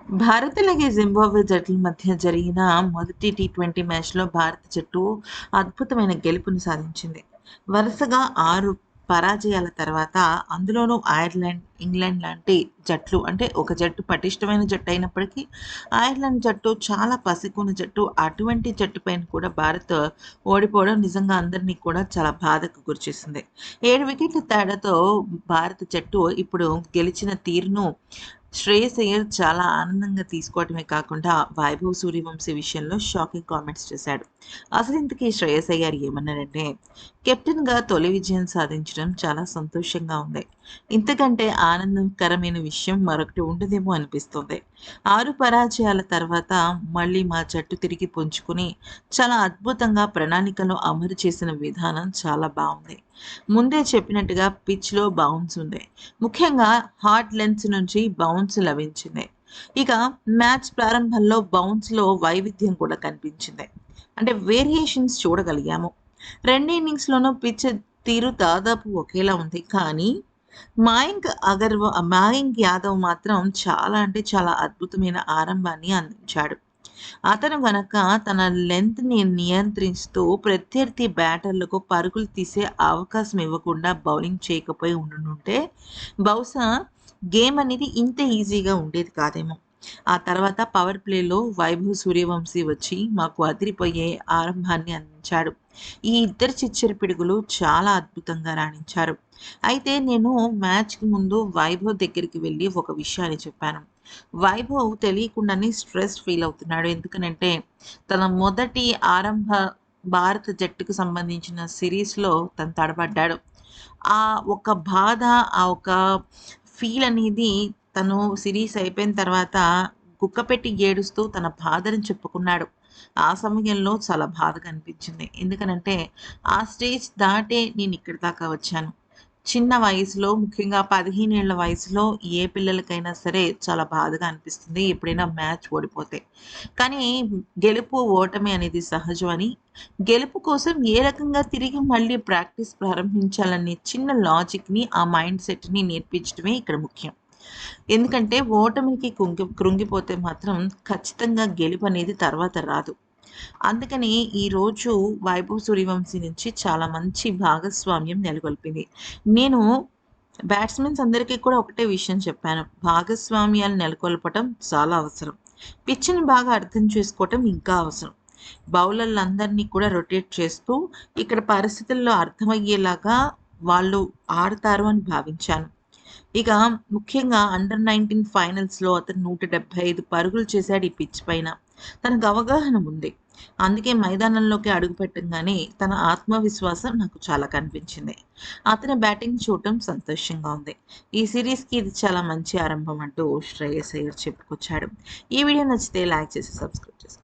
భారత్ అలాగే జింబాబ్వే జట్ల మధ్య జరిగిన మొదటి టీ20 మ్యాచ్‌లో భారత జట్టు అద్భుతమైన గెలుపుని సాధించింది. వరుసగా 6 పరాజయాల తర్వాత అందులోనూ ఐర్లాండ్, ఇంగ్లాండ్ లాంటి జట్లు అంటే ఒక జట్టు పటిష్టమైన జట్టు అయినప్పటికీ ఐర్లాండ్ జట్టు చాలా పసికూన జట్టు. అటువంటి జట్టు పైన కూడా భారత్ ఓడిపోవడం నిజంగా అందరినీ కూడా చాలా బాధకు గురిచేసింది. 7 వికెట్ల తేడాతో భారత జట్టు ఇప్పుడు గెలిచిన తీరును శ్రేయస్ అయ్యర్ చాలా ఆనందంగా తీసుకోవటమే కాకుండా, వైభవ్ సూర్యవంశీ విషయంలో షాకింగ్ కామెంట్స్ చేశాడు. అసలు ఇంతకీ శ్రేయస్ అయ్యర్ ఏమన్నాడంటే, కెప్టెన్‌గా తొలి విజయం సాధించడం చాలా సంతోషంగా ఉంది. ఇంతకంటే ఆనందకరమైన విషయం మరొకటి ఉండదేమో అనిపిస్తుంది. 6 పరాజయాల తర్వాత మళ్ళీ మా జట్టు తిరిగి పుంజుకుని, చాలా అద్భుతంగా ప్రణాళికలు అమలు చేసిన విధానం చాలా బావుంది. ముందే చెప్పినట్టుగా పిచ్‌లో బౌన్స్ ఉంది. ముఖ్యంగా హార్డ్ లెన్స్ నుంచి బౌన్స్ లభించింది. ఇక మ్యాచ్ ప్రారంభంలో బౌన్స్‌లో వైవిధ్యం కూడా కనిపించింది. అంటే వేరియేషన్స్ చూడగలిగాము. 2 ఇన్నింగ్స్‌లోనూ పిచ్ తీరు దాదాపు ఒకేలా ఉంది. కానీ మాయాంక్ యాదవ్ మాత్రం చాలా అంటే చాలా అద్భుతమైన ఆరంభాన్ని అందించాడు. అతను గనక తన లెంగ్త్‌ని నియంత్రిస్తూ ప్రత్యర్థి బ్యాటర్లకు పరుగులు తీసే అవకాశం ఇవ్వకుండా బౌలింగ్ చేయకపోయి ఉండుంటే బహుశా గేమ్ అనేది ఇంత ఈజీగా ఉండేది కాదేమో. ఆ తర్వాత పవర్ ప్లేలో వైభవ్ సూర్యవంశీ వచ్చి మాకు అదిరిపోయే ఆరంభాన్ని అందించాడు. ఈ ఇద్దరు చిచ్చర పిడుగులు చాలా అద్భుతంగా రాణించారు. అయితే నేను మ్యాచ్‌కి ముందు వైభవ్ దగ్గరికి వెళ్లి ఒక విషయాన్ని చెప్పాను. వైభవ్ తెలియకుండానే స్ట్రెస్ ఫీల్ అవుతున్నాడు. ఎందుకనంటే తన మొదటి ఆరంభ భారత జట్టుకు సంబంధించిన సిరీస్‌లో తను తడబడ్డాడు. ఆ ఒక బాధ, ఆ ఒక ఫీల్ అనేది తను సిరీస్ అయిపోయిన తర్వాత గుక్కపెట్టి ఏడుస్తూ తన బాధని చెప్పుకున్నాడు. ఆ సమయంలో చాలా బాధగా అనిపించింది. ఎందుకనంటే ఆ స్టేజ్ దాటే నేను ఇక్కడి దాకా వచ్చాను. చిన్న వయసులో ముఖ్యంగా 15 ఏళ్ల వయసులో ఏ పిల్లలకైనా సరే చాలా బాధగా అనిపిస్తుంది. ఎప్పుడైనా మ్యాచ్ ఓడిపోతే. కానీ గెలుపు, ఓటమి అనేది సహజమని, గెలుపు కోసం ఏ రకంగా తిరిగి మళ్ళీ ప్రాక్టీస్ ప్రారంభించాలనే చిన్న లాజిక్‌ని, ఆ మైండ్ సెట్‌ని నేర్పించడమే ఇక్కడ ముఖ్యం. ఎందుకంటే ఓటమికి కృంగిపోతే మాత్రం ఖచ్చితంగా గెలుపనేది తర్వాత రాదు. అందుకని ఈరోజు 'వైభవ్ సూర్యవంశి' నుంచి చాలా మంచి భాగస్వామ్యం నెలకొల్పింది. నేను బ్యాట్స్‌మెన్స్ అందరికీ కూడా ఒకటే విషయం చెప్పాను. భాగస్వామ్యాలు నెలకొల్పటం చాలా అవసరం. పిచ్‌ని బాగా అర్థం చేసుకోవటం ఇంకా అవసరం. బౌలర్లందరినీ కూడా రొటేట్ చేస్తూ ఇక్కడ పరిస్థితుల్లో అర్థమయ్యేలాగా వాళ్ళు ఆడతారు అని భావించాను. ఇక ముఖ్యంగా అండర్ 19 ఫైనల్స్‌లో అతను 175 పరుగులు చేశాడు ఈ పిచ్ పైన. తనకు అవగాహన ఉంది. అందుకే మైదానంలోకి అడుగుపెట్టంగానే తన ఆత్మవిశ్వాసం నాకు చాలా కనిపించింది. అతని బ్యాటింగ్ చూడటం సంతోషంగా ఉంది. ఈ సీరీస్‌కి ఇది చాలా మంచి ఆరంభం అంటూ శ్రేయస్ అయ్యర్ చెప్పుకొచ్చాడు. ఈ వీడియో నచ్చితే లైక్ చేసి సబ్స్క్రైబ్ చేసుకోండి.